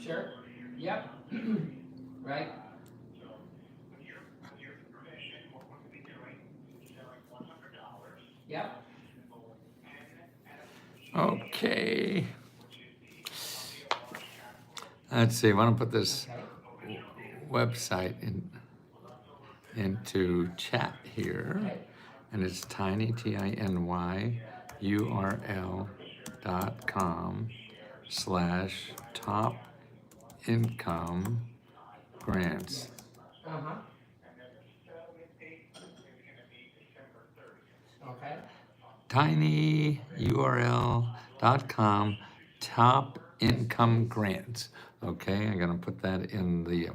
Sure. Yep. Right. Yep. Okay. Let's see. I want to put this Okay. website into chat here, Okay. and it's tiny tinyurl.com/top income grants. Yes. Uh-huh. Okay. tinyurl.com top income grants. Okay, I'm going to put that in the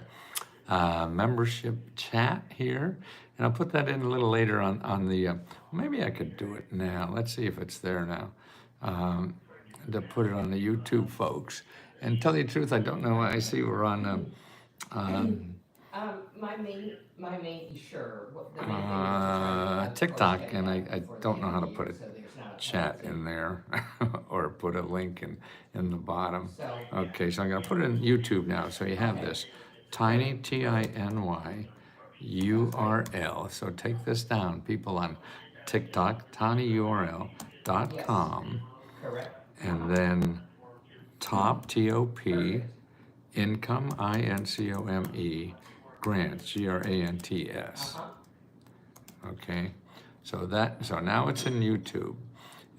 membership chat here, and I'll put that in a little later on the. Maybe I could do it now. Let's see if it's there now. To put it on the YouTube, folks. And tell you the truth, I don't know. I see we're on. Sure. The main thing is to try to, of course, TikTok, get and it I up before the don't end know of how the to put year, a so there's not a chat penalty. in there or put a link in the bottom. So, Okay, so I'm gonna put it in YouTube now, so you have Okay. this. Tiny Tiny URL. So take this down, people on TikTok, tinyurl.com, correct. and then top TOP income INCOME grants GRANTS. Uh-huh. Okay, so now it's in YouTube.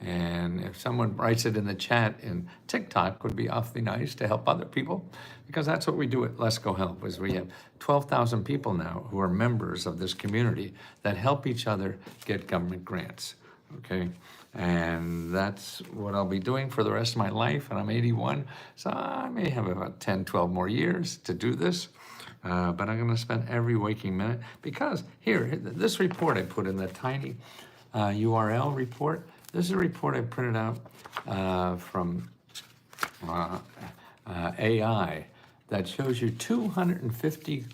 And if someone writes it in the chat in TikTok, would be awfully nice to help other people, because that's what we do at Let's Go Help. Is we have 12,000 people now who are members of this community that help each other get government grants. Okay, and that's what I'll be doing for the rest of my life. And I'm 81, so I may have about 10, 12 more years to do this. But I'm going to spend every waking minute, because here, this report I put in the tiny URL report. This is a report I printed out from AI that shows you 250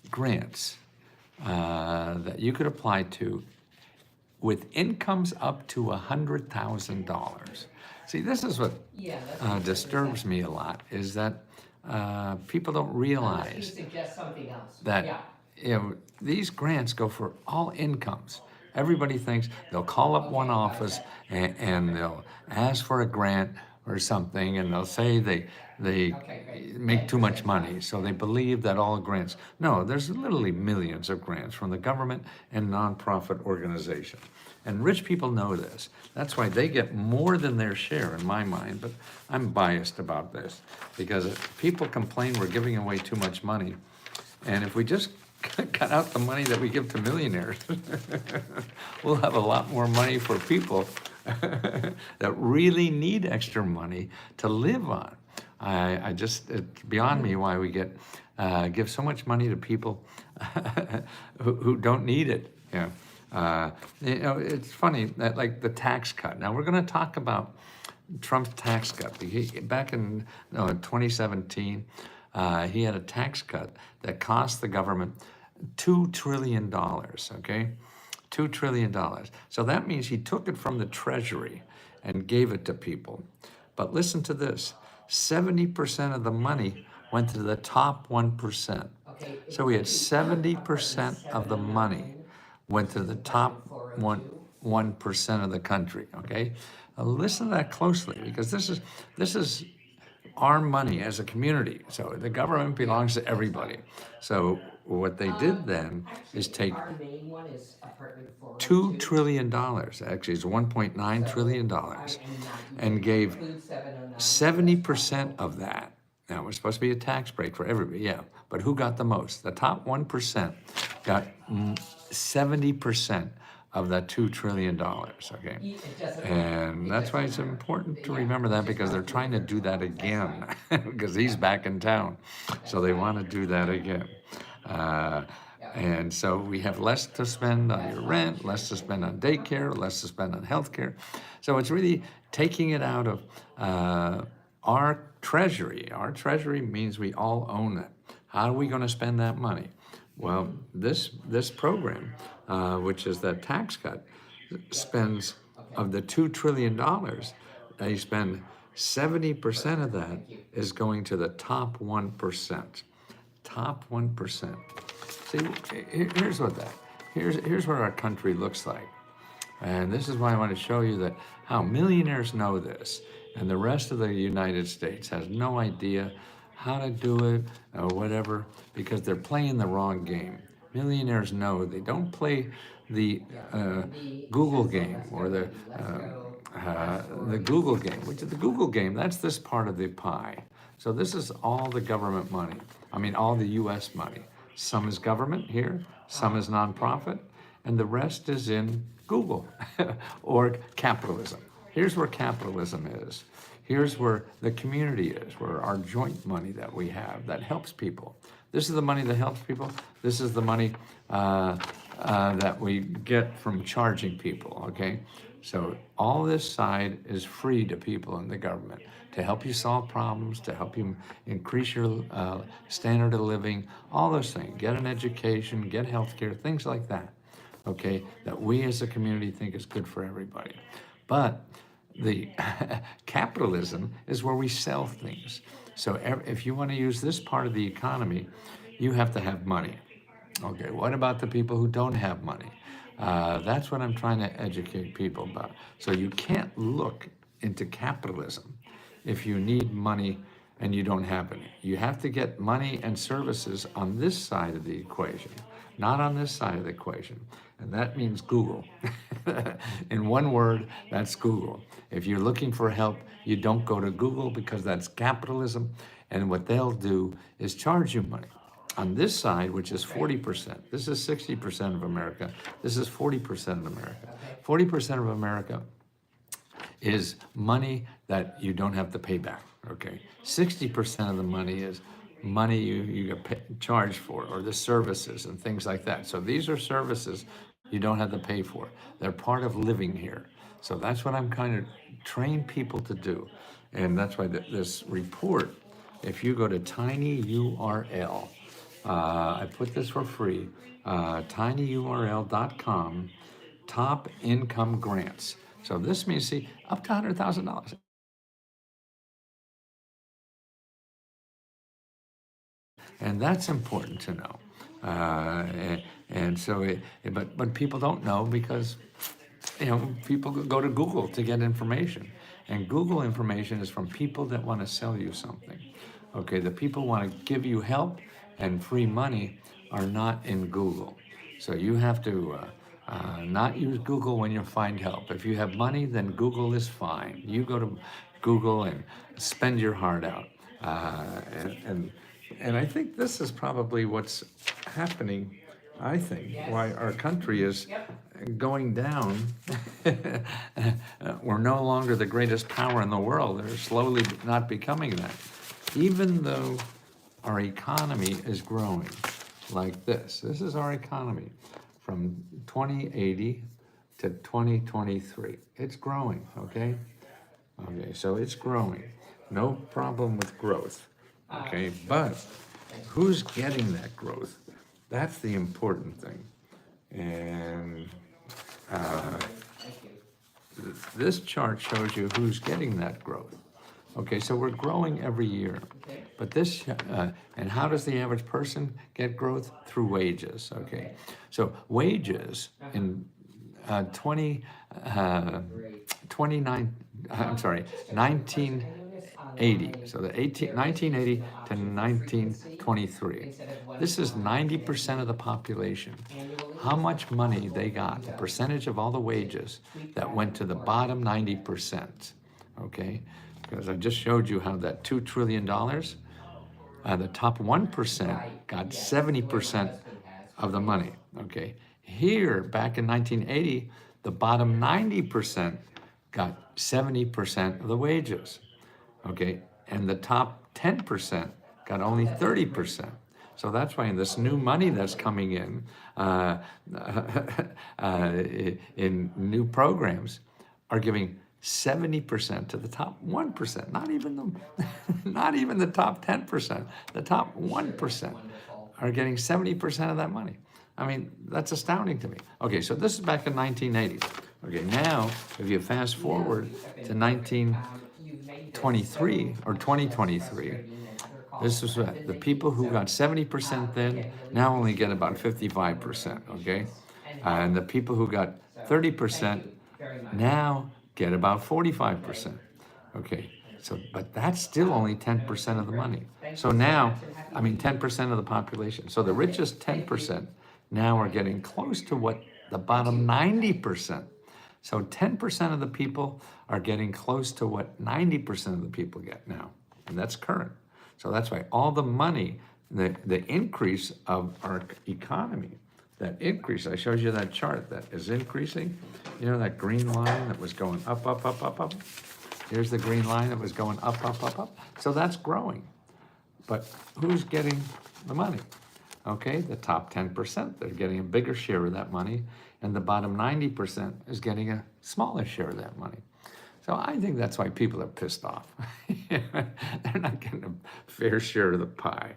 grants that you could apply to with incomes up to $100,000. See, this is what Yeah, that's disturbs me a lot, is that people don't Unless you realize suggest something else. that Yeah. these grants go for all incomes. Everybody thinks they'll call up one Okay, office gotcha. and they'll ask for a grant or something, and they'll say they Okay, great. make too much 10%, money, so they believe that all grants. No, there's literally millions of grants from the government and nonprofit organizations. And rich people know this. That's why they get more than their share, in my mind. But I'm biased about this, because if people complain we're giving away too much money, and if we just cut out the money that we give to millionaires, we'll have a lot more money for people that really need extra money to live on. I just, it's beyond me why we give so much money to people who don't need it. It's funny that, like, the tax cut. Now we're going to talk about Trump's tax cut. Back in 2017, he had a tax cut that cost the government $2 trillion, okay? $2 trillion. So that means he took it from the Treasury and gave it to people. But listen to this, 70% of the money went to the top 1%. Okay. So we had 70% of the money went to the top 1% of the country, okay? Now listen to that closely, because this is our money as a community. So the government belongs to everybody. So what they did then is take Our main one is apartment 402. $2 trillion, actually it's $1.9 trillion, and gave 70% of that. Now, it was supposed to be a tax break for everybody, yeah, but who got the most? The top 1% got 70% of that $2 trillion, okay? And that's why it's important to remember that, because they're trying to do that again, because he's back in town, so they want to do that again. And so we have less to spend on your rent, less to spend on daycare, less to spend on healthcare. So it's really taking it out of our treasury. Our treasury means we all own it. How are we going to spend that money? Well, this program, which is that tax cut, spends, of the $2 trillion, they spend 70% of that is going to the top 1%. Top 1%. See, here's what our country looks like. And this is why I want to show you that how millionaires know this, and the rest of the United States has no idea how to do it or whatever, because they're playing the wrong game. Millionaires know they don't play the Google game or the Google game, which is the Google game. That's this part of the pie. So this is all the government money. I mean, all the U.S. money. Some is government here, some is nonprofit, and the rest is in Google or capitalism. Here's where capitalism is. Here's where the community is, where our joint money that we have that helps people. This is the money that helps people. This is the money that we get from charging people, okay? So all this side is free to people in the government to help you solve problems, to help you increase your standard of living, all those things. Get an education, get health care, things like that, okay, that we as a community think is good for everybody. But the capitalism is where we sell things. So if you want to use this part of the economy, you have to have money. Okay, what about the people who don't have money? That's what I'm trying to educate people about. So you can't look into capitalism if you need money and you don't have any. You have to get money and services on this side of the equation, not on this side of the equation. And that means Google. In one word, that's Google. If you're looking for help, you don't go to Google because that's capitalism. And what they'll do is charge you money. On this side, which is 40%, this is 60% of America, this is 40% of America. 40% of America is money that you don't have to pay back, okay? 60% of the money is money you get charged for, or the services and things like that. So these are services you don't have to pay for. They're part of living here. So that's what I'm kind of train people to do. And that's why this report, if you go to tinyurl, I put this for free, tinyurl.com, top income grants. So this means, see, up to $100,000. And that's important to know. But people don't know because, people go to Google to get information. And Google information is from people that want to sell you something. Okay, the people want to give you help and free money are not in Google. So you have to not use Google when you find help. If you have money, then Google is fine. You go to Google and spend your heart out. And I think this is probably what's happening, I think, why our country is going down. We're no longer the greatest power in the world. They're slowly not becoming that. Even though our economy is growing like this. This is our economy from 2080 to 2023. It's growing, okay? Okay, so it's growing. No problem with growth, okay? But who's getting that growth? That's the important thing. And this chart shows you who's getting that growth. Okay, so we're growing every year. But this, and how does the average person get growth? Through wages, okay? So wages in 1980 so the 1980 to 1923. This is 90% of the population. How much money they got, the percentage of all the wages that went to the bottom 90%, okay? Because I just showed you how that $2 trillion, the top 1% got 70% of the money, okay? Here, back in 1980, the bottom 90% got 70% of the wages, okay? And the top 10% got only 30%. So that's why this new money that's coming in new programs are giving 70% to the top 1%, not even the top 10%. The top 1% are getting 70% of that money. I mean, that's astounding to me. Okay, so this is back in 1980. Okay, now if you fast forward to 19 2023 or 2023, this was what, the people who got 70% then now only get about 55%, okay? And the people who got 30% now get about 45%, okay? So, but that's still only 10% of the money. So now, 10% of the population. So the richest 10% now are getting close to what the bottom 90%. So 10% of the people are getting close to what 90% of the people get now. And that's current. So that's why all the money, the increase of our economy, that increase, I showed you that chart that is increasing. You know that green line that was going up, up, up, up, up? Here's the green line that was going up, up, up, up. So that's growing. But who's getting the money? Okay, the top 10%, they're getting a bigger share of that money, and the bottom 90% is getting a smaller share of that money. So I think that's why people are pissed off. They're not getting a fair share of the pie.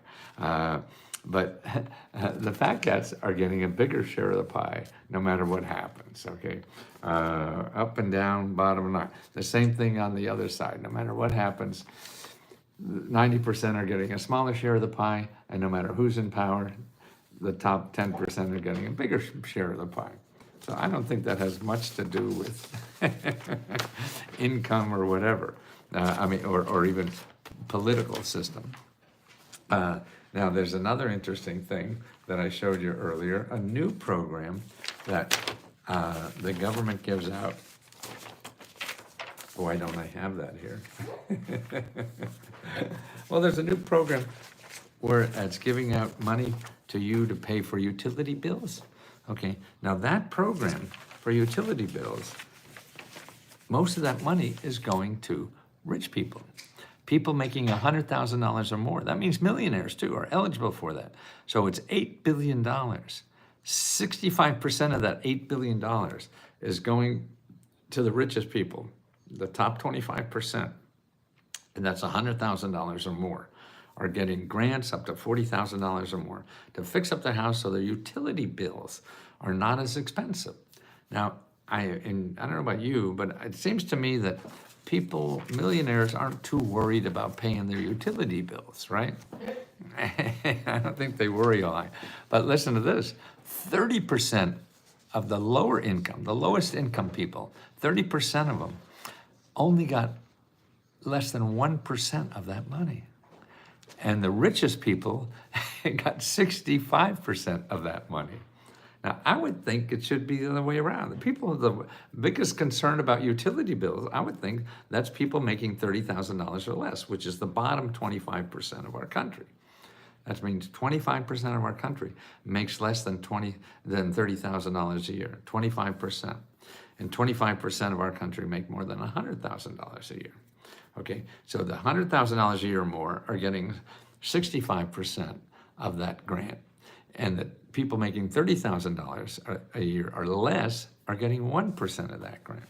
But the fat cats are getting a bigger share of the pie no matter what happens, okay? Up and down, bottom line. The same thing on the other side. No matter what happens, 90% are getting a smaller share of the pie, and no matter who's in power, the top 10% are getting a bigger share of the pie. So I don't think that has much to do with income or whatever, or even political system. Now, there's another interesting thing that I showed you earlier, a new program that the government gives out. Why don't I have that here? Well, there's a new program where it's giving out money to you to pay for utility bills. Okay, now that program for utility bills, most of that money is going to rich people. People making $100,000 or more. That means millionaires too are eligible for that. So it's $8 billion. 65% of that $8 billion is going to the richest people, the top 25%. And that's $100,000 or more, are getting grants up to $40,000 or more to fix up their house so their utility bills are not as expensive. Now, I don't know about you, but it seems to me that millionaires aren't too worried about paying their utility bills, right? I don't think they worry a lot. But listen to this, 30% of the lower income, the lowest income people, 30% of them only got less than 1% of that money. And the richest people got 65% of that money. Now, I would think it should be the other way around. The people with the biggest concern about utility bills, I would think that's people making $30,000 or less, which is the bottom 25% of our country. That means 25% of our country makes less than $30,000 a year, 25%. And 25% of our country make more than $100,000 a year. Okay, so the $100,000 a year or more are getting 65% of that grant. And the people making $30,000 a year or less are getting 1% of that grant.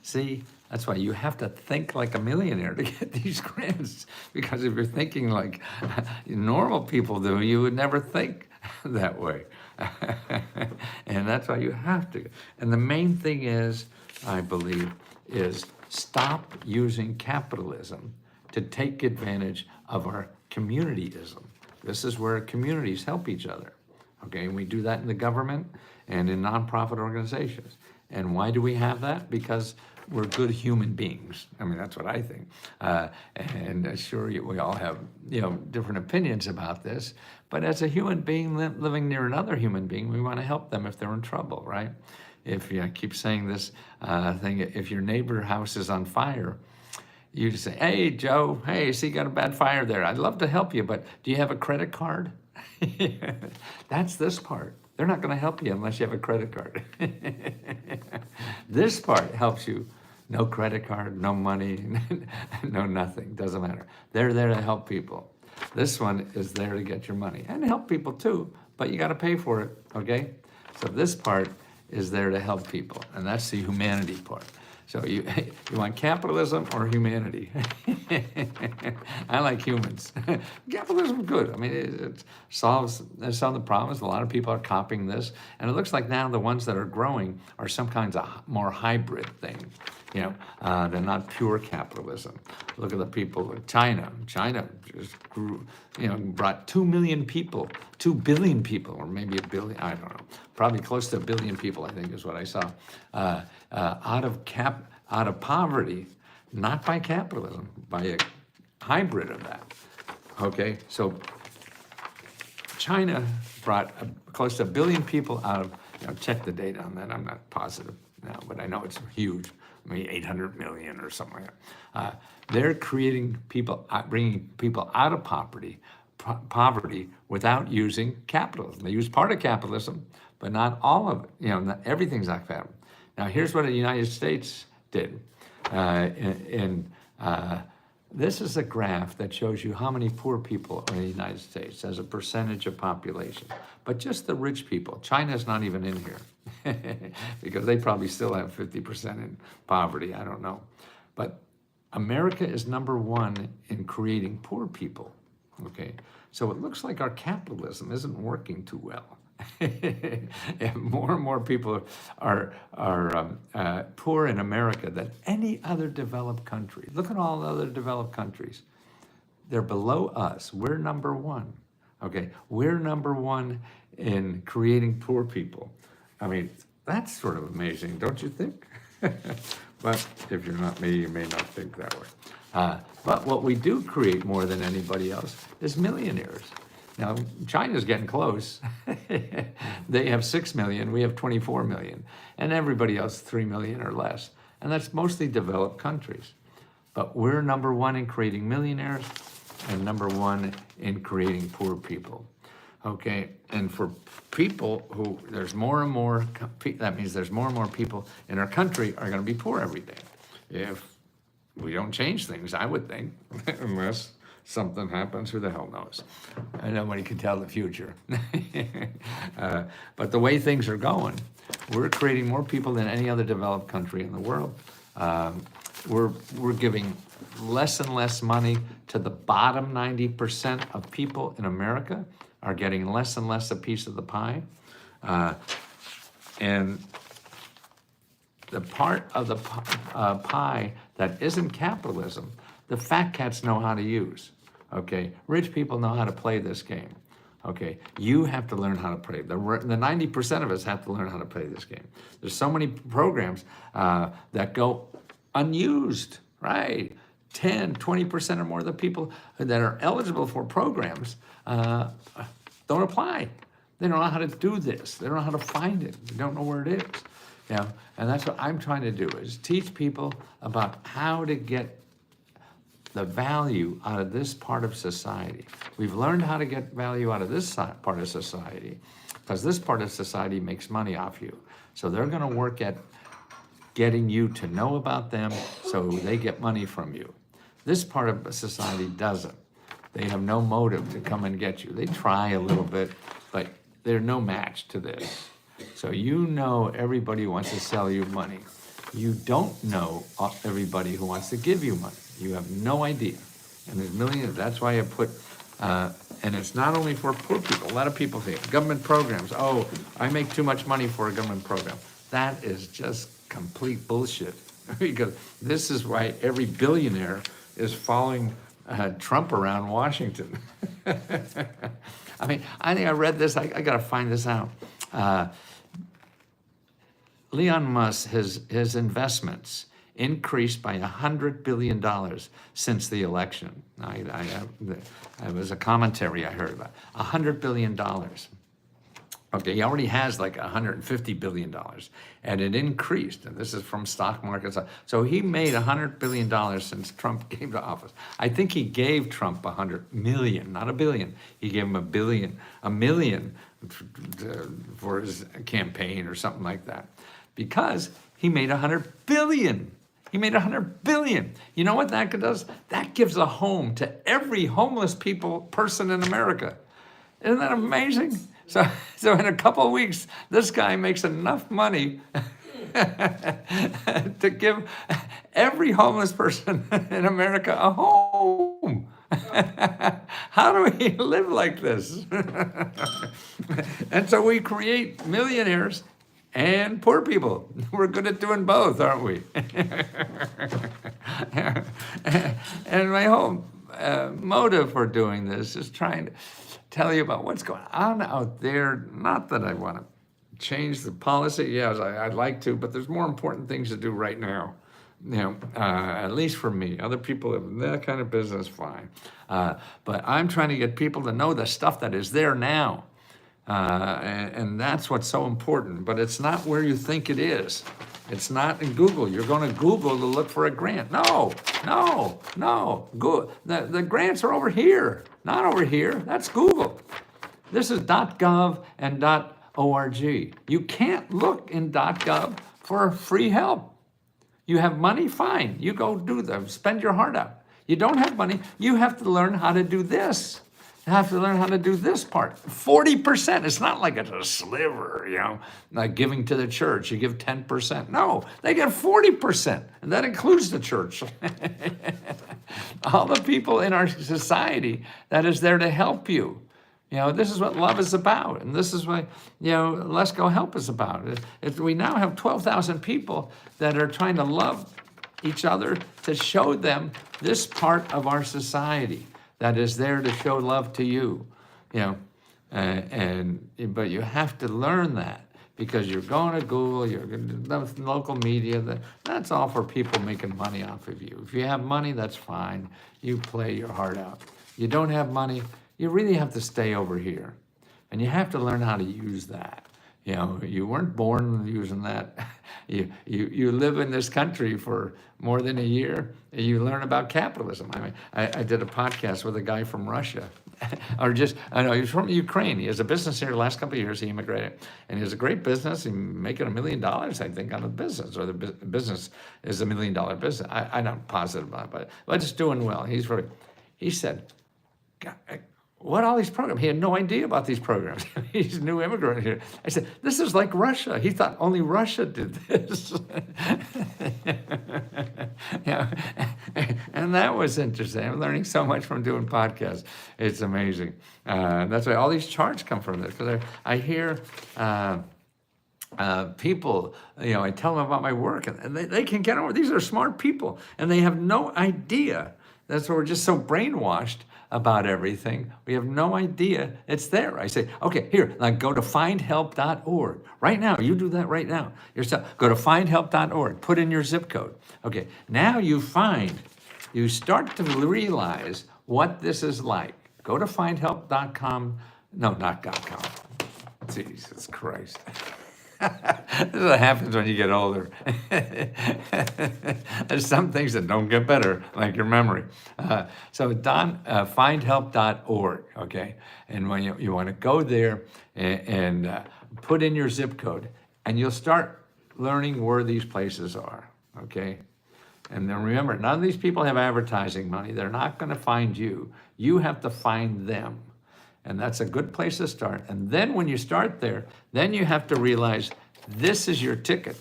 See, that's why you have to think like a millionaire to get these grants. Because if you're thinking like normal people do, you would never think that way. And that's why you have to. And the main thing is, I believe, is stop using capitalism to take advantage of our communityism. This is where communities help each other. Okay, and we do that in the government and in nonprofit organizations. And why do we have that? Because we're good human beings. I mean, that's what I think. And sure, we all have, different opinions about this. But as a human being living near another human being, we want to help them if they're in trouble, right? I keep saying this thing, if your neighbor's house is on fire, you just say, hey, Joe, hey, see, you got a bad fire there. I'd love to help you, but do you have a credit card? That's this part. They're not going to help you unless you have a credit card. This part helps you. No credit card, no money, no nothing. Doesn't matter. They're there to help people. This one is there to get your money and help people too, but you got to pay for it, okay? So this part is there to help people, and that's the humanity part. So you want capitalism or humanity? I like humans. Capitalism is good. I mean, it solves some of the problems. A lot of people are copying this, and it looks like now the ones that are growing are some kinds of more hybrid thing. They're not pure capitalism. Look at the people of China. China just grew, brought 2 million people, 2 billion people, or maybe a billion, I don't know, probably close to a billion people, I think is what I saw, out of poverty, not by capitalism, by a hybrid of that. Okay, so China brought close to a billion people out of, check the data on that, I'm not positive now, but I know it's huge, maybe 800 million or something like that. They're creating people, bringing people out of poverty without using capitalism. They use part of capitalism, but not all of it. Not everything's like that. Now, here's what the United States did. This is a graph that shows you how many poor people are in the United States as a percentage of population. But just the rich people. China's not even in here because they probably still have 50% in poverty. I don't know. But America is #1 in creating poor people. Okay, so it looks like our capitalism isn't working too well. And more and more people are poor in America than any other developed country. Look at all the other developed countries. They're below us. We're #1. Okay, we're #1 in creating poor people. I mean, that's sort of amazing, don't you think? But if you're not me, you may not think that way. But what we do create more than anybody else is millionaires. Now, China's getting close. They have 6 million, we have 24 million, and everybody else 3 million or less. And that's mostly developed countries. But we're #1 in creating millionaires and #1 in creating poor people. Okay, and for people who, there's more and more, that means there's more and more people in our country are gonna be poor every day. If we don't change things, I would think, unless something happens, who the hell knows? And nobody can tell the future. But the way things are going, we're creating more people than any other developed country in the world. We're giving less and less money to the bottom 90% of people in America are getting less and less a piece of the pie. And the part of the pie that isn't capitalism, the fat cats know how to use. Okay, rich people know how to play this game. Okay, you have to learn how to play. The 90% of us have to learn how to play this game. There's so many programs that go unused, right? 10, 20% or more of the people that are eligible for programs don't apply. They don't know how to do this. They don't know how to find it. They don't know where it is. And that's what I'm trying to do, is teach people about how to get the value out of this part of society. We've learned how to get value out of this part of society because this part of society makes money off you. So they're gonna work at getting you to know about them so they get money from you. This part of society doesn't. They have no motive to come and get you. They try a little bit, but they're no match to this. So everybody wants to sell you money. You don't know everybody who wants to give you money. You have no idea. And there's millions, that's why I put, and it's not only for poor people. A lot of people think government programs, oh, I make too much money for a government program. That is just complete bullshit. Because this is why every billionaire is following Trump around Washington. I mean, I think I read this, I gotta find this out. Elon Musk, his investments increased by $100 billion since the election. It was a commentary I heard about, $100 billion. Okay, he already has like $150 billion, and it increased, and this is from stock markets. So he made $100 billion since Trump came to office. I think he gave Trump 100 million, not a billion. He gave him a million for his campaign or something like that, because he made 100 billion. He made 100 billion. You know what that does? That gives a home to every homeless person in America. Isn't that amazing? So in a couple of weeks, this guy makes enough money to give every homeless person in America a home. How do we live like this? And so we create millionaires and poor people. We're good at doing both, aren't we? And my whole motive for doing this is trying to tell you about what's going on out there. Not that I want to change the policy. Yes, I'd like to, but there's more important things to do right now. At least for me. Other people have that kind of business, fine. But I'm trying to get people to know the stuff that is there now. And that's what's so important. But it's not where you think it is. It's not in Google. You're going to Google to look for a grant. No. The grants are over here, not over here. That's Google. This is .gov and .org. You can't look in .gov for free help. You have money, fine. You go do them. Spend your heart out. You don't have money. You have to learn how to do this. You have to learn how to do this part. 40%. It's not like it's a sliver, like giving to the church. You give 10%. No, they get 40%. And that includes the church. All the people in our society that is there to help you. This is what love is about. And this is what, Let's Go Help is about. We now have 12,000 people that are trying to love each other to show them this part of our society that is there to show love to you. But you have to learn that because you're going to Google, you're going to the local media. That's all for people making money off of you. If you have money, that's fine. You play your heart out. You don't have money, you really have to stay over here. And you have to learn how to use that. You weren't born using that. You live in this country for more than a year, and you learn about capitalism. I did a podcast with a guy from Russia. I know he's from Ukraine. He has a business here the last couple of years. He immigrated, and he has a great business. He's making $1 million, I think, on the business, or the business is $1 million business. I'm not positive about it, but it's doing well. He said, God, what all these programs? He had no idea about these programs. He's a new immigrant here. I said, this is like Russia. He thought only Russia did this. And that was interesting. I'm learning so much from doing podcasts. It's amazing. That's why all these charts come from this, because I hear people, I tell them about my work, and they can get over. These are smart people, and they have no idea. That's why we're just so brainwashed about everything. We have no idea it's there. I say, okay, here, like go to findhelp.org. Right now, you do that right now. Yourself. Go to findhelp.org, put in your zip code. Okay, now you start to realize what this is like. Go to findhelp.com, no, not .com. Jesus Christ. This is what happens when you get older. There's some things that don't get better, like your memory. So findhelp.org, okay? And when you want to go there and put in your zip code, and you'll start learning where these places are, okay? And then remember, none of these people have advertising money. They're not going to find you. You have to find them. And that's a good place to start. And then when you start there, then you have to realize this is your ticket.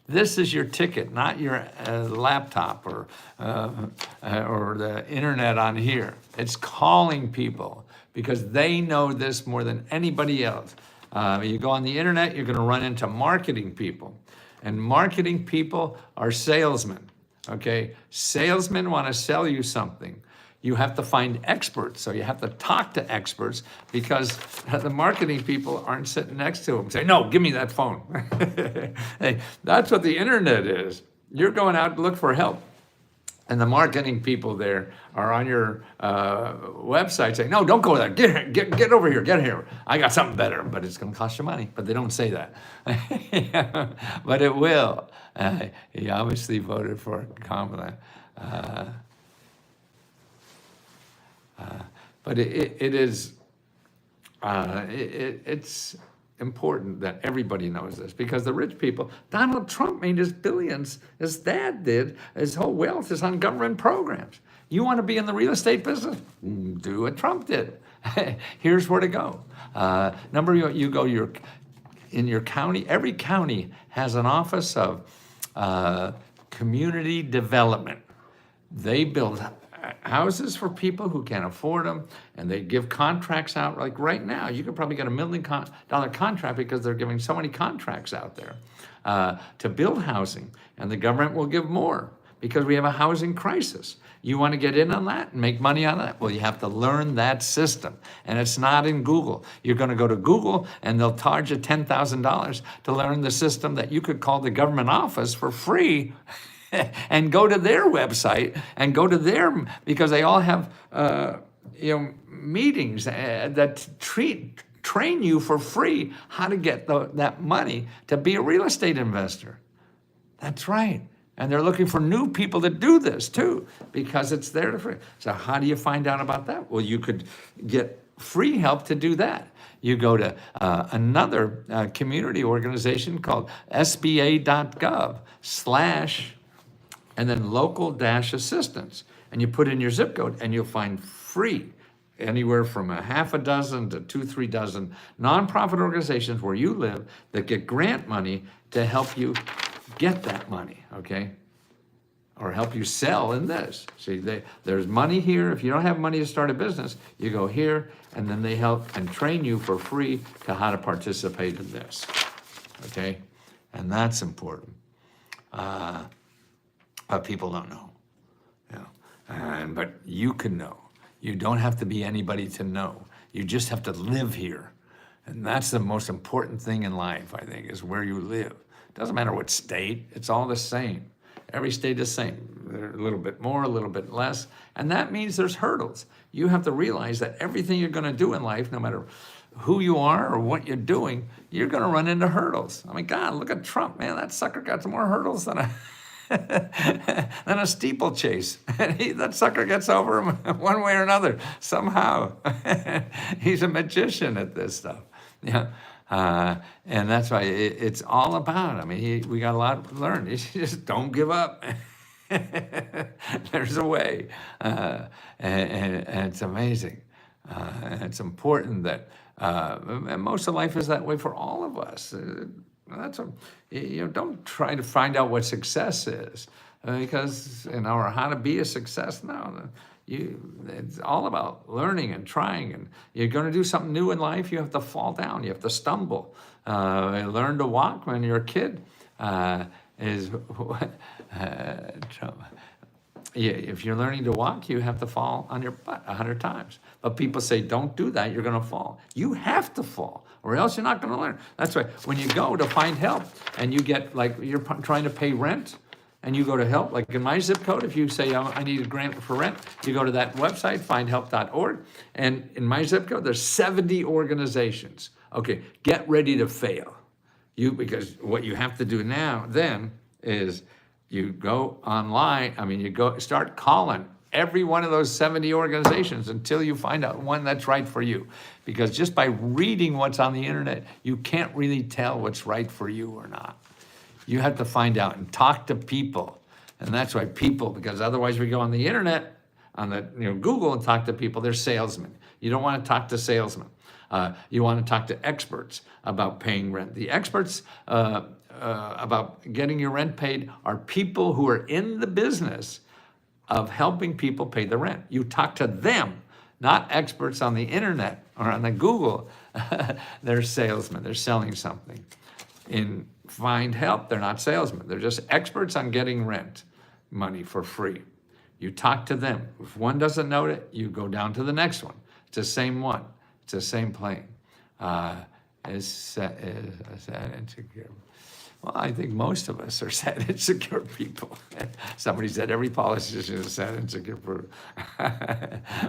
This is your ticket, not your laptop or the internet on here. It's calling people because they know this more than anybody else. You go on the internet, you're going to run into marketing people. And marketing people are salesmen, okay? Salesmen want to sell you something. You have to find experts, so you have to talk to experts because the marketing people aren't sitting next to them. Say, no, give me that phone. Hey, that's what the internet is. You're going out to look for help. And the marketing people there are on your website saying, no, don't go there. Get over here. Get here. I got something better, but it's going to cost you money. But they don't say that. But it will. He obviously voted for Kamala. But it's important that everybody knows this because the rich people, Donald Trump made his billions, his dad did, his whole wealth is on government programs. You want to be in the real estate business? Do what Trump did. Here's where to go. You go in your county, every county has an office of community development. They build houses for people who can't afford them, and they give contracts out. Like right now, you could probably get $1 million contract because they're giving so many contracts out there to build housing, and the government will give more because we have a housing crisis. You want to get in on that and make money on that? Well, you have to learn that system, and it's not in Google. You're going to go to Google, and they'll charge you $10,000 to learn the system that you could call the government office for free and go to their website and go to their, because they all have meetings that train you for free how to get that money to be a real estate investor. That's right. And they're looking for new people to do this too, because it's there to free. So how do you find out about that? Well, you could get free help to do that. You go to another community organization called sba.gov/ and then local-assistance. And you put in your zip code and you'll find free, anywhere from a half a dozen to 2-3 dozen nonprofit organizations where you live that get grant money to help you get that money, okay? Or help you sell in this. See, there's money here. If you don't have money to start a business, you go here, and then they help and train you for free to how to participate in this, okay? And that's important. But people don't know, but you can know. You don't have to be anybody to know. You just have to live here. And that's the most important thing in life, I think, is where you live. It doesn't matter what state, it's all the same. Every state is the same. They're a little bit more, a little bit less. And that means there's hurdles. You have to realize that everything you're gonna do in life, no matter who you are or what you're doing, you're gonna run into hurdles. I mean, God, look at Trump, man, that sucker got more hurdles than than a steeplechase. That sucker gets over him one way or another, somehow. He's a magician at this stuff. And that's why it's all about, I mean, we got a lot to learn. You just don't give up. There's a way. And it's amazing. And it's important that, and most of life is that way for all of us. Don't try to find out what success is, because, or how to be a success. No, it's all about learning and trying. And you're going to do something new in life, you have to fall down, you have to stumble. Learn to walk when you're a kid. If you're learning to walk, you have to fall on your butt 100 times. But people say, don't do that, you're going to fall. You have to fall, or else you're not going to learn. That's why when you go to find help and you get, like, you're trying to pay rent and you go to help, like in my zip code, if you say, I need a grant for rent, you go to that website, findhelp.org, and in my zip code, there's 70 organizations. Okay, get ready to fail. Because what you have to do now then is you go online, start calling every one of those 70 organizations until you find out one that's right for you. Because just by reading what's on the internet, you can't really tell what's right for you or not. You have to find out and talk to people. And that's why people, because otherwise we go on the internet, on the Google, and talk to people, they're salesmen. You don't want to talk to salesmen. You want to talk to experts about paying rent. The experts about getting your rent paid are people who are in the business of helping people pay the rent. You talk to them, not experts on the internet or on the Google. They're salesmen, they're selling something. In Find Help, they're not salesmen. They're just experts on getting rent money for free. You talk to them. If one doesn't know it, you go down to the next one. It's the same one. It's the same plane. Is sad, insecure. Well, I think most of us are sad, insecure people. Somebody said every politician is sad, insecure.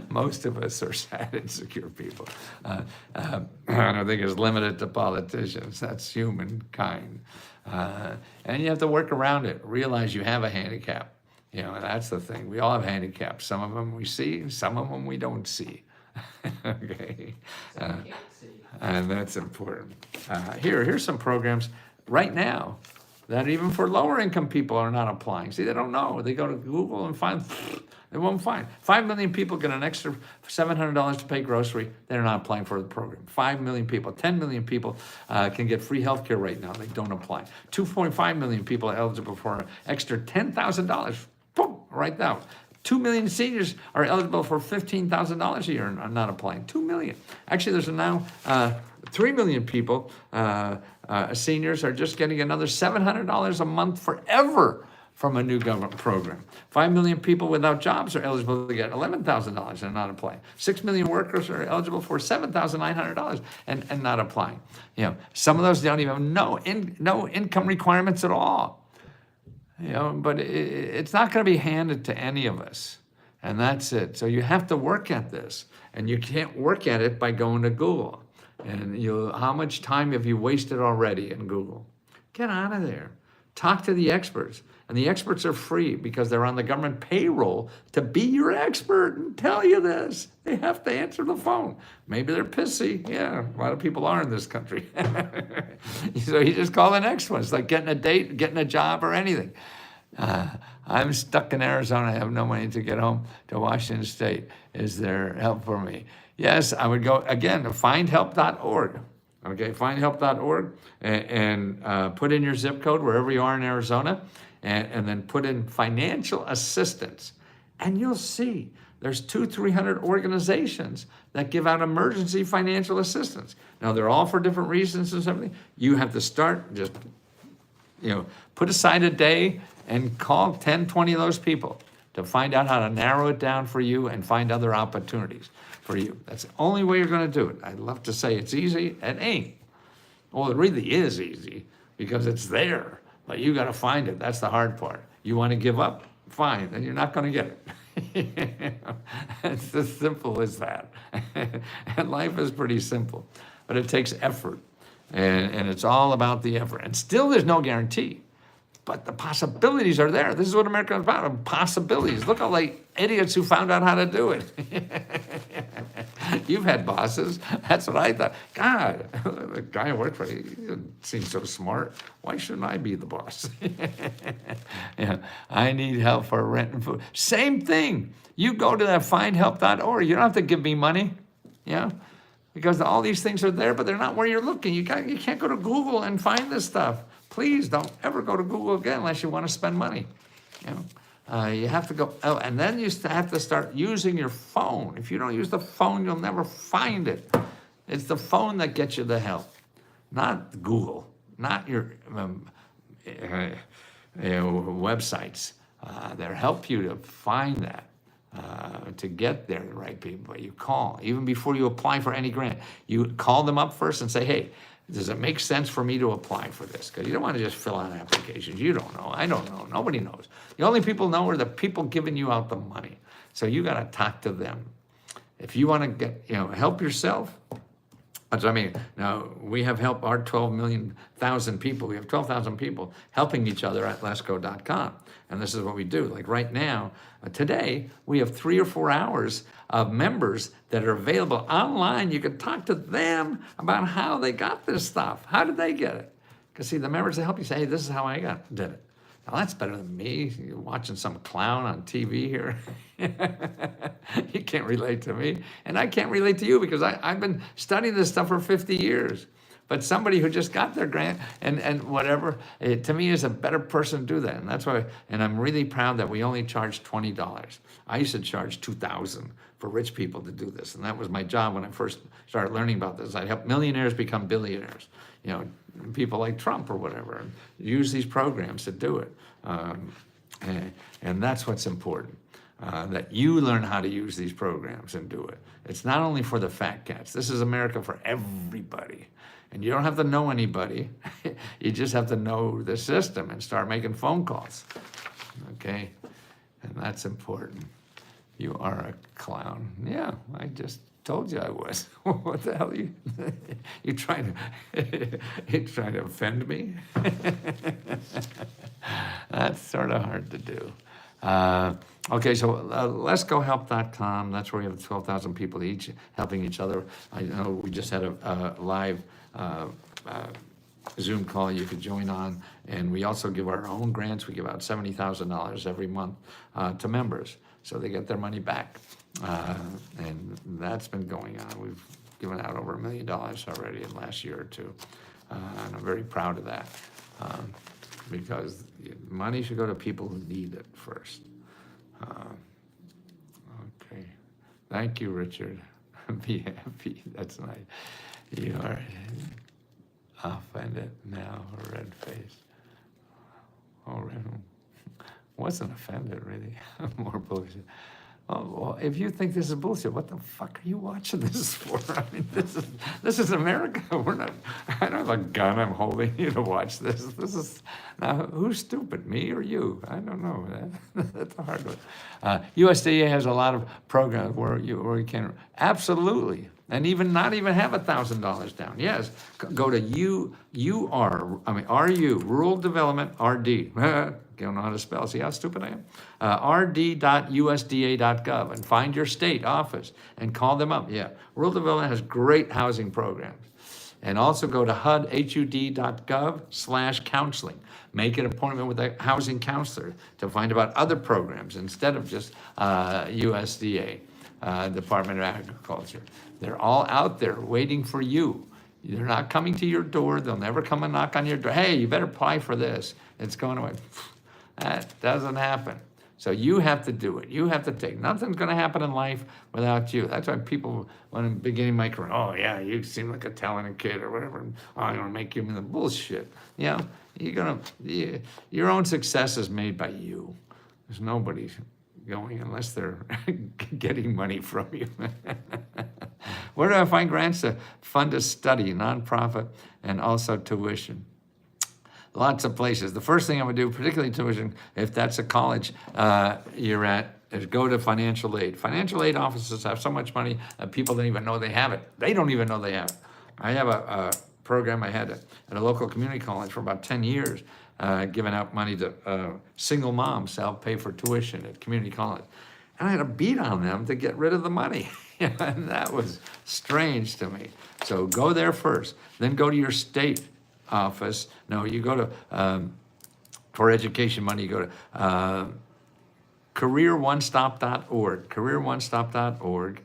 Most of us are sad, insecure people. I don't think it's limited to politicians. That's humankind. And you have to work around it. Realize you have a handicap. That's the thing. We all have handicaps. Some of them we see, some of them we don't see. Okay. And that's important. Here's some programs right now that even for lower income people are not applying. See, they don't know. They go to Google and they won't find. 5 million people get an extra $700 to pay grocery. They're not applying for the program. 5 million people, 10 million people can get free health care right now. They don't apply. 2.5 million people are eligible for an extra $10,000. Boom, right now. 2 million seniors are eligible for $15,000 a year and are not applying. 2 million. Actually, there's now 3 million people, seniors are just getting another $700 a month forever from a new government program. 5 million people without jobs are eligible to get $11,000 and not applying. 6 million workers are eligible for $7,900 and not applying. You know, some of those don't even have no income requirements at all. You know, but it's not going to be handed to any of us, and that's it. So you have to work at this, and you can't work at it by going to Google. And how much time have you wasted already in Google? Get out of there. Talk to the experts. And the experts are free because they're on the government payroll to be your expert and tell you this. They have to answer the phone. Maybe they're pissy. Yeah, a lot of people are in this country. So you just call the next one. It's like getting a date, getting a job, or anything. I'm stuck in Arizona. I have no money to get home to Washington State. Is there help for me? Yes, I would go, again, to findhelp.org. Okay, findhelp.org and put in your zip code wherever you are in Arizona, and then put in financial assistance. And you'll see there's 200-300 organizations that give out emergency financial assistance. Now, they're all for different reasons and everything. You have to start, just, put aside a day and call 10, 20 of those people to find out how to narrow it down for you and find other opportunities for you. That's the only way you're going to do it. I'd love to say it's easy. It ain't. Well, it really is easy because it's there, but you got to find it. That's the hard part. You want to give up? Fine, then you're not going to get it. It's as simple as that. And life is pretty simple, but it takes effort, and it's all about the effort. And still, there's no guarantee. But the possibilities are there. This is what America is about, possibilities. Look at all the idiots who found out how to do it. You've had bosses. That's what I thought. God, the guy I worked for, he didn't seem so smart. Why shouldn't I be the boss? Yeah, I need help for rent and food. Same thing. You go to that findhelp.org. You don't have to give me money. Yeah, because all these things are there, but they're not where you're looking. You can't go to Google and find this stuff. Please don't ever go to Google again unless you want to spend money. You have to go, and then you have to start using your phone. If you don't use the phone, you'll never find it. It's the phone that gets you the help, not Google, not your websites that help you to find that. To get there, the right people, you call. Even before you apply for any grant, you call them up first and say, hey, does it make sense for me to apply for this? Because you don't want to just fill out applications. You don't know. I don't know. Nobody knows. The only people know are the people giving you out the money. So you got to talk to them. If you want to get, help yourself. That's what I mean. Now, we have helped our 12,000 people. We have 12,000 people helping each other at letsgo.com. And this is what we do. Like right now, today, we have 3 or 4 hours of members that are available online. You can talk to them about how they got this stuff. How did they get it? Because see, the members, they help you say, hey, this is how I did it. Now, that's better than me. You're watching some clown on TV here. You can't relate to me. And I can't relate to you because I've been studying this stuff for 50 years. But somebody who just got their grant and whatever, to me is a better person to do that. And that's why, and I'm really proud that we only charge $20. I used to charge $2,000 for rich people to do this. And that was my job when I first started learning about this. I'd help millionaires become billionaires. People like Trump or whatever, and use these programs to do it. And that's what's important, that you learn how to use these programs and do it. It's not only for the fat cats. This is America for everybody. And you don't have to know anybody. You just have to know the system and start making phone calls. Okay? And that's important. You are a clown. Yeah, I just told you I was. What the hell are you? You trying to offend me? That's sort of hard to do. Okay, so letsgohelp.com. That's where we have 12,000 people each helping each other. I know we just had a live Zoom call you could join on, and we also give our own grants. We give out $70,000 every month to members, so they get their money back. And that's been going on. We've given out over $1 million already in the last year or two, and I'm very proud of that, because money should go to people who need it first. Thank you, Richard. Be happy. That's nice. You are offended now, red face. Oh, wasn't offended, really. More bullshit. Oh, well, if you think this is bullshit, what the fuck are you watching this for? I mean, this is America. We're not. I don't have a gun I'm holding you to watch this. This is now who's stupid, me or you? I don't know. That's a hard one. USDA has a lot of programs where you can absolutely. And even not even have $1,000 down. Yes, go to RU, Rural Development, RD. Don't know how to spell. See how stupid I am? rd.usda.gov and find your state office and call them up. Yeah, Rural Development has great housing programs. And also go to hud.gov/counseling. Make an appointment with a housing counselor to find about other programs instead of just USDA, Department of Agriculture. They're all out there waiting for you. They're not coming to your door. They'll never come and knock on your door. Hey, you better apply for this. It's going away. That doesn't happen. So you have to do it. You have to take. Nothing's going to happen in life without you. That's why people, when I'm beginning my career, oh yeah, you seem like a talented kid or whatever. Oh, I'm going to make you in the bullshit. You know, your own success is made by you. There's nobody going unless they're getting money from you. Where do I find grants to fund a study, nonprofit, and also tuition? Lots of places. The first thing I would do, particularly tuition, if that's a college you're at, is go to financial aid. Financial aid offices have so much money that people don't even know they have it. They don't even know they have it. I have a program I had at a local community college for about 10 years, giving out money to single moms to help pay for tuition at community college. And I had to beat on them to get rid of the money. And that was strange to me. So go there first, then go to your state office. No, you go to, for education money, you go to careeronestop.org, careeronestop.org,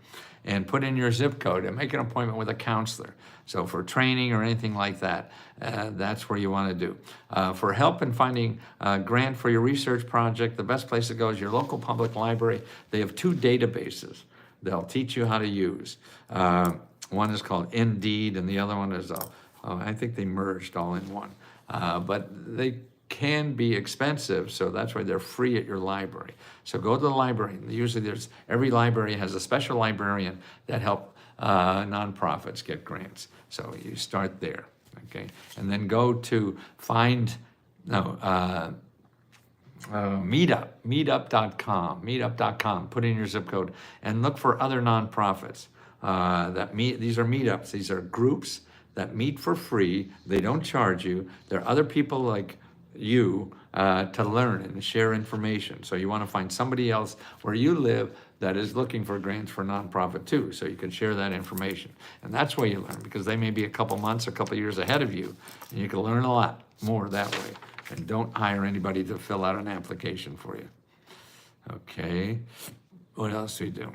and put in your zip code and make an appointment with a counselor. So for training or anything like that, that's where you want to do. For help in finding a grant for your research project, the best place to go is your local public library. They have 2 databases they'll teach you how to use. One is called Indeed, and the other one is, I think they merged all in one. But they can be expensive, so that's why they're free at your library. So go to the library. Usually every library has a special librarian that help nonprofits get grants. So you start there, okay? And then go to meetup.com, put in your zip code, and look for other nonprofits that meet. These are meetups. These are groups that meet for free. They don't charge you. There are other people like you to learn and share information. So you want to find somebody else where you live that is looking for grants for nonprofit too, so you can share that information. And that's where you learn, because they may be a couple months, a couple years ahead of you, and you can learn a lot more that way. And don't hire anybody to fill out an application for you. Okay, what else do we do?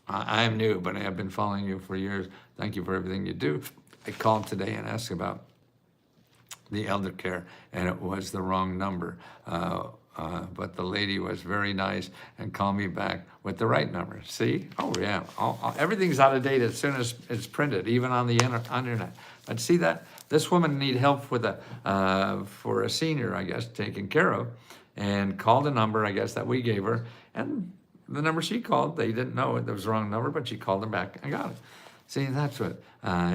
I'm new, but I have been following you for years. Thank you for everything you do. I called today and asked about the elder care, and it was the wrong number. But the lady was very nice and called me back with the right number. See? Oh, yeah. Everything's out of date as soon as it's printed, even on the internet. But see that? This woman needed help with for a senior, I guess, taken care of, and called a number, I guess, that we gave her. And the number she called, they didn't know it was the wrong number, but she called them back and got it. See, that's what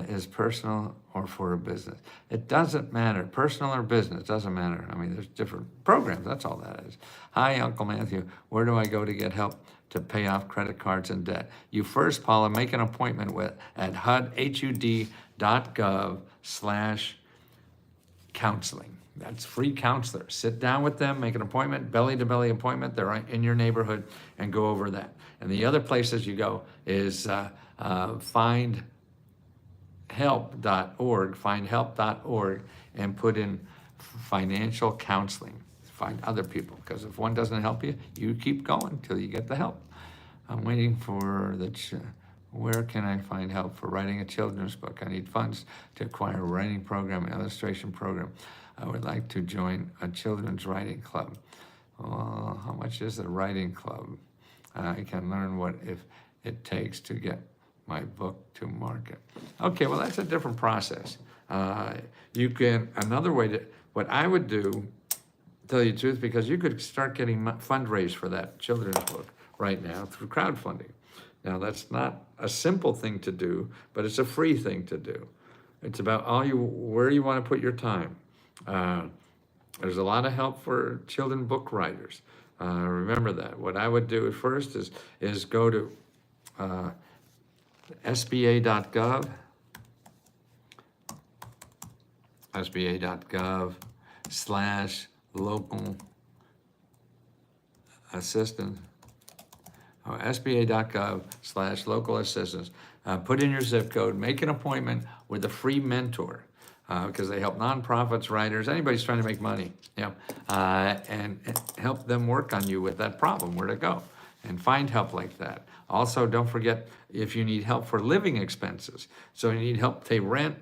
is personal or for a business. It doesn't matter. Personal or business, doesn't matter. I mean, there's different programs. That's all that is. Hi, Uncle Matthew. Where do I go to get help to pay off credit cards and debt? You first, Paula, make an appointment at hud.gov/counseling. That's free counselors. Sit down with them, make an appointment, belly-to-belly appointment. They're in your neighborhood, and go over that. And the other places you go is findhelp.org, and put in financial counseling. Find other people, because if one doesn't help you, you keep going until you get the help. I'm waiting for where can I find help for writing a children's book? I need funds to acquire a writing program, an illustration program. I would like to join a children's writing club. How much is the writing club? I can learn what if it takes to get my book to market. Okay, well, that's a different process. You can, another way to, what I would do, tell you the truth, because you could start getting fundraised for that children's book right now through crowdfunding. Now, that's not a simple thing to do, but it's a free thing to do. It's about where you want to put your time. There's a lot of help for children book writers. Remember that. What I would do at first is go to SBA.gov, SBA.gov/local assistance. SBA.gov/local assistance. Put in your zip code, make an appointment with a free mentor, because they help nonprofits, writers, anybody's trying to make money, and help them work on you with that problem, where to go, and find help like that. Also, don't forget if you need help for living expenses. So you need help pay rent,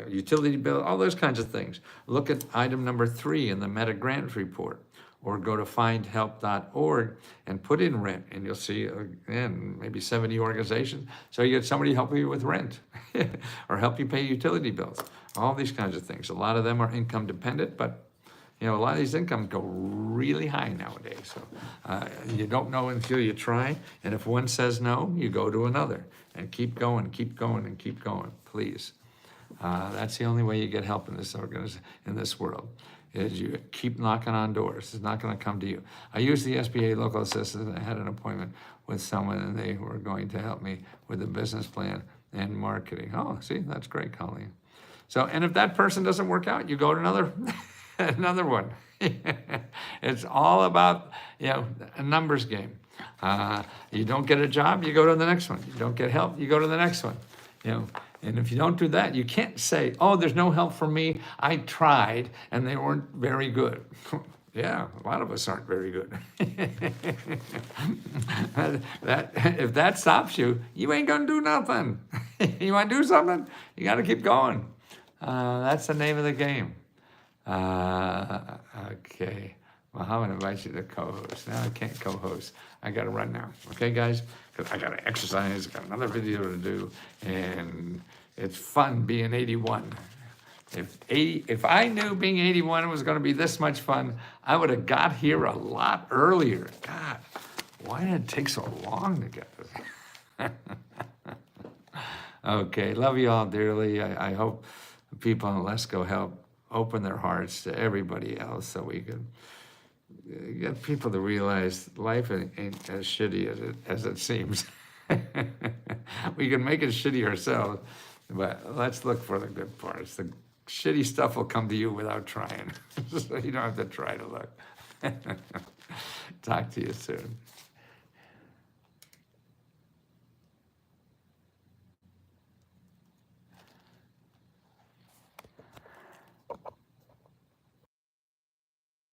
utility bill, all those kinds of things. Look at item number 3 in the Meta Grants report, or go to findhelp.org and put in rent, and you'll see, again, maybe 70 organizations. So you get somebody helping you with rent or help you pay utility bills, all these kinds of things. A lot of them are income dependent, but a lot of these incomes go really high nowadays. So you don't know until you try, and if one says no, you go to another, and keep going, and keep going, please. That's the only way you get help in this in this world, is you keep knocking on doors. It's not going to come to you. I used the SBA local assistant. I had an appointment with someone, and they were going to help me with the business plan and marketing. Oh, see, that's great, Colleen. So, and if that person doesn't work out, you go to another one. It's all about, a numbers game. You don't get a job, you go to the next one. You don't get help, you go to the next one. And if you don't do that, you can't say, oh, there's no help for me. I tried and they weren't very good. Yeah, a lot of us aren't very good. If that stops you, you ain't gonna do nothing. You wanna do something? You gotta keep going. That's the name of the game. Okay. Well, I'm gonna invite you to co-host. Now I can't co-host. I gotta run now. Okay, guys? Because I gotta exercise, got another video to do, and it's fun being 81. If I knew being 81 was gonna be this much fun, I would have got here a lot earlier. God, why did it take so long to get this? Okay, love you all dearly. I hope people in Let's Go help open their hearts to everybody else, so we can get people to realize life ain't as shitty as it seems. We can make it shitty ourselves, but let's look for the good parts. The shitty stuff will come to you without trying, so you don't have to try to look. Talk to you soon.